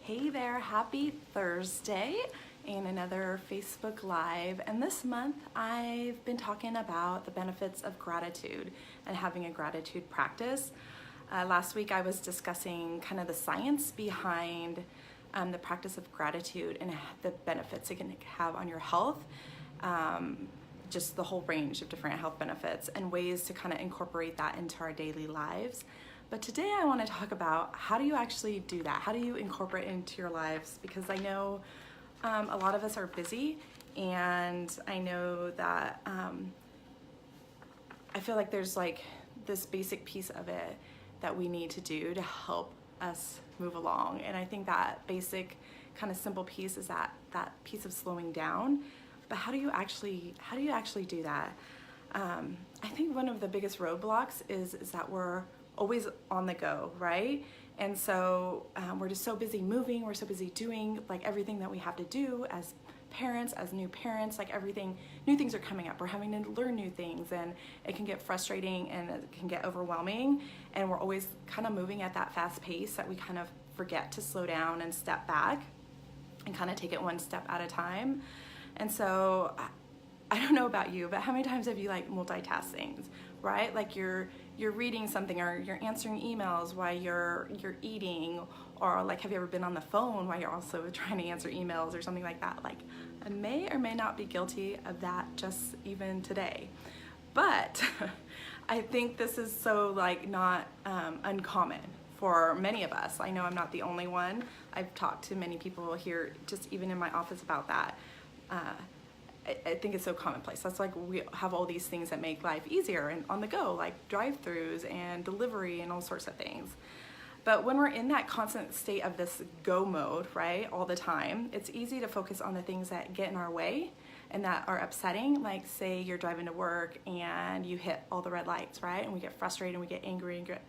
Hey there, happy Thursday and another Facebook Live. And this month I've been talking about the benefits of gratitude and having a gratitude practice. Last week I was discussing kind of the science behind the practice of gratitude and the benefits it can have on your health. Just the whole range of different health benefits and ways to kind of incorporate that into our daily lives. But today I want to talk about how do you actually do that? How do you incorporate it into your lives? Because I know a lot of us are busy, and I know that I feel like there's like this basic piece of it that we need to do to help us move along. And I think that basic kind of simple piece is that piece of slowing down. But how do you actually do that? I think one of the biggest roadblocks is that we're always on the go, right? And so we're just so busy moving, we're so busy doing like everything that we have to do as parents, as new parents, like everything, new things are coming up. We're having to learn new things, and it can get frustrating and it can get overwhelming. And we're always kind of moving at that fast pace that we kind of forget to slow down and step back and kind of take it one step at a time. And so I don't know about you, but how many times have you like multitask things, right? Like you're reading something, or you're answering emails while you're eating, or like have you ever been on the phone while you're also trying to answer emails or something like that? Like I may or may not be guilty of that just even today. But I think this is so like not uncommon for many of us. I know I'm not the only one. I've talked to many people here, just even in my office, about that. I think it's so commonplace. That's like we have all these things that make life easier and on the go, like drive-thrus and delivery and all sorts of things. But when we're in that constant state of this go mode, right, all the time, it's easy to focus on the things that get in our way and that are upsetting. Like say you're driving to work and you hit all the red lights, right? And we get frustrated and we get angry and get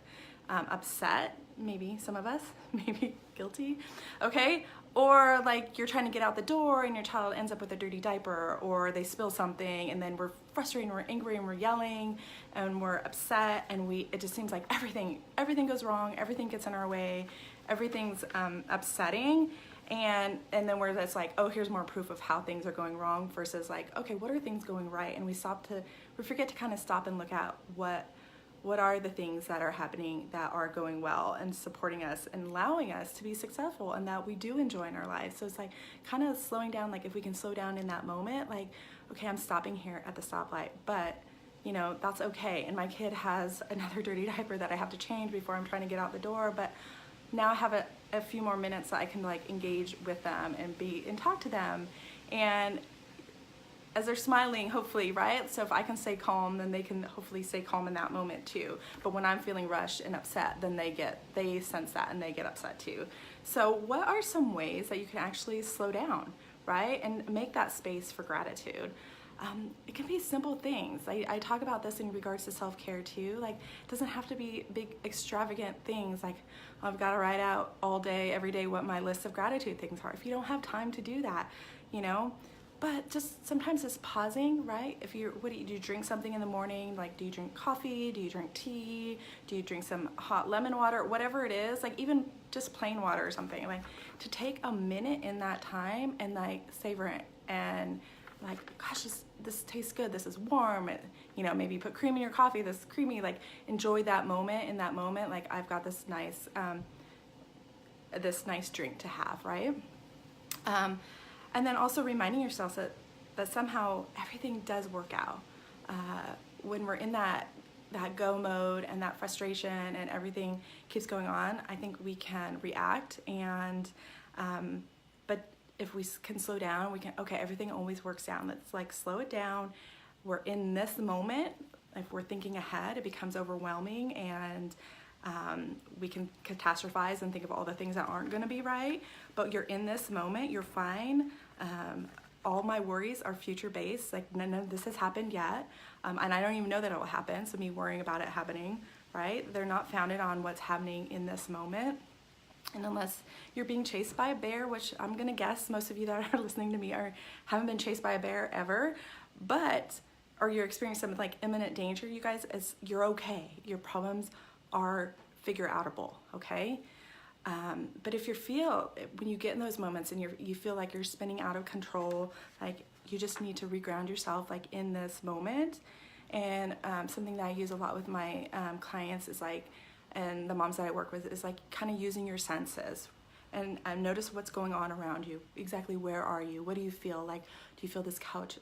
upset. Maybe some of us, maybe guilty, okay? Or like you're trying to get out the door and your child ends up with a dirty diaper, or they spill something, and then we're frustrated and we're angry and we're yelling and we're upset, and it just seems like everything goes wrong, everything gets in our way, everything's upsetting, and then we're just like, oh, here's more proof of how things are going wrong, versus like, okay, what are things going right? And we forget to kind of stop and look at what are the things that are happening that are going well and supporting us and allowing us to be successful and that we do enjoy in our lives. So it's like kind of slowing down, like if we can slow down in that moment, like, okay, I'm stopping here at the stoplight, but you know, that's okay. And my kid has another dirty diaper that I have to change before I'm trying to get out the door, but now I have a few more minutes that I can like engage with them and talk to them. And as they're smiling, hopefully, right? So if I can stay calm, then they can hopefully stay calm in that moment too. But when I'm feeling rushed and upset, then they sense that and they get upset too. So what are some ways that you can actually slow down, right? And make that space for gratitude? It can be simple things. I talk about this in regards to self-care too. Like it doesn't have to be big, extravagant things like I've got to write out all day, every day what my list of gratitude things are. If you don't have time to do that, you know, but just sometimes it's pausing, right? Do you drink something in the morning? Like, do you drink coffee? Do you drink tea? Do you drink some hot lemon water? Whatever it is, like even just plain water or something. Like to take a minute in that time and like savor it and like, gosh, this tastes good. This is warm. You know, maybe put cream in your coffee. This is creamy. Like enjoy that moment. In that moment, like I've got this nice drink to have, right? And then also reminding yourself that somehow everything does work out. When we're in that go mode and that frustration and everything keeps going on, I think we can react. And but if we can slow down, we can, okay, everything always works out. Let's like slow it down. We're in this moment. If we're thinking ahead, it becomes overwhelming, and we can catastrophize and think of all the things that aren't going to be right. But you're in this moment, you're fine. All my worries are future based. Like none of this has happened yet, and I don't even know that it will happen. So me worrying about it happening, right? They're not founded on what's happening in this moment. And unless you're being chased by a bear, which I'm gonna guess most of you that are listening to me haven't been chased by a bear ever, or you're experiencing some like imminent danger, you guys, you're okay. Your problems are figure outable, okay? But if when you get in those moments and you feel like you're spinning out of control, like you just need to reground yourself like in this moment. And something that I use a lot with my clients is like, and the moms that I work with, is like kind of using your senses and notice what's going on around you. Exactly where are you? What do you feel like? Do you feel this couch,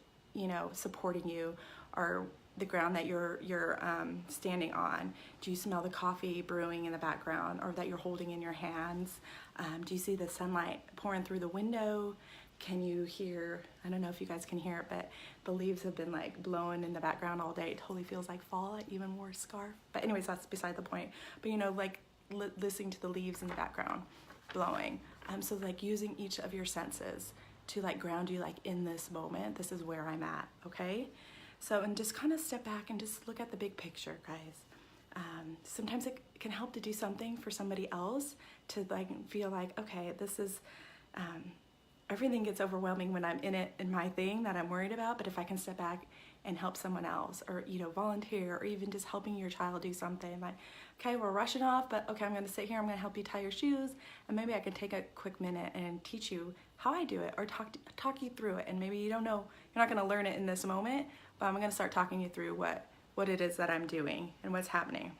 supporting you, or the ground that you're standing on? Do you smell the coffee brewing in the background, or that you're holding in your hands? Do you see the sunlight pouring through the window? Can you hear, I don't know if you guys can hear it, but the leaves have been like blowing in the background all day. It totally feels like fall. I even wore a scarf. But anyways, that's beside the point. But like listening to the leaves in the background blowing. So like using each of your senses to like ground you like in this moment. This is where I'm at, okay? So, and just kind of step back and just look at the big picture, guys. Sometimes it can help to do something for somebody else to like feel like, okay, this is, everything gets overwhelming when I'm in my thing that I'm worried about. But if I can step back and help someone else, or volunteer, or even just helping your child do something, like, okay, we're rushing off, but okay, I'm going to sit here, I'm going to help you tie your shoes, and maybe I can take a quick minute and teach you how I do it, or talk you through it. And maybe you don't know, you're not going to learn it in this moment, but I'm going to start talking you through what it is that I'm doing and what's happening.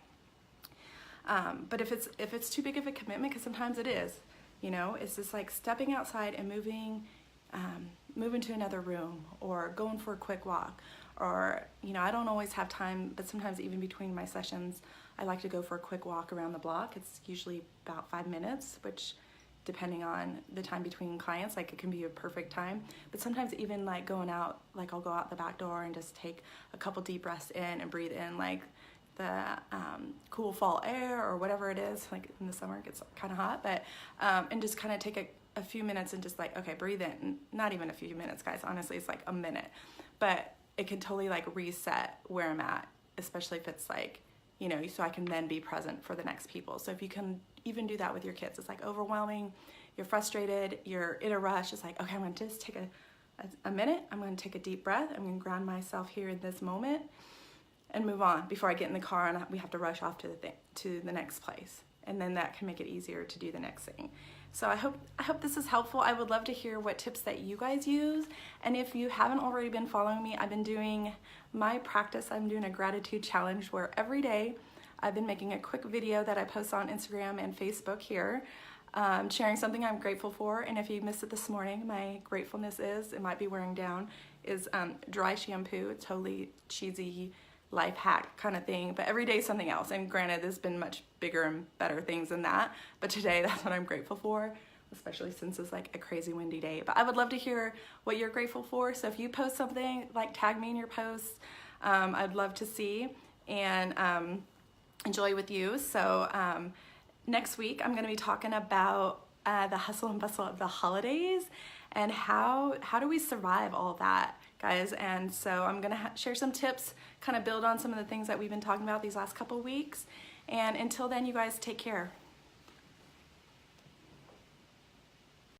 But if it's too big of a commitment, because sometimes it is, it's just like stepping outside and moving to another room, or going for a quick walk, or I don't always have time, but sometimes even between my sessions I like to go for a quick walk around the block. It's usually about 5 minutes, which depending on the time between clients, like it can be a perfect time. But sometimes even like going out, like I'll go out the back door and just take a couple deep breaths in and breathe in like the cool fall air, or whatever it is. Like in the summer it gets kind of hot, but and just kind of take a few minutes and just like, okay, breathe in. Not even a few minutes, guys, honestly, it's like a minute. But it can totally like reset where I'm at, especially if it's like, so I can then be present for the next people. So if you can even do that with your kids, it's like overwhelming, you're frustrated, you're in a rush, it's like, okay, I'm gonna just take a minute, I'm gonna take a deep breath, I'm gonna ground myself here in this moment and move on before I get in the car and we have to rush off to the next place. And then that can make it easier to do the next thing. So I hope this is helpful. I would love to hear what tips that you guys use. And if you haven't already been following me, I've been doing my practice. I'm doing a gratitude challenge where every day I've been making a quick video that I post on Instagram and Facebook here, sharing something I'm grateful for. And if you missed it this morning, my gratefulness it might be wearing down, is dry shampoo. It's totally cheesy life hack kind of thing, but every day something else. And granted, there's been much bigger and better things than that, but today that's what I'm grateful for, especially since it's like a crazy windy day. But I would love to hear what you're grateful for. So if you post something, like tag me in your posts. I'd love to see and enjoy with you. So next week I'm going to be talking about the hustle and bustle of the holidays and how do we survive all that, guys. And so I'm gonna share some tips, kind of build on some of the things that we've been talking about these last couple weeks. And until then, you guys take care.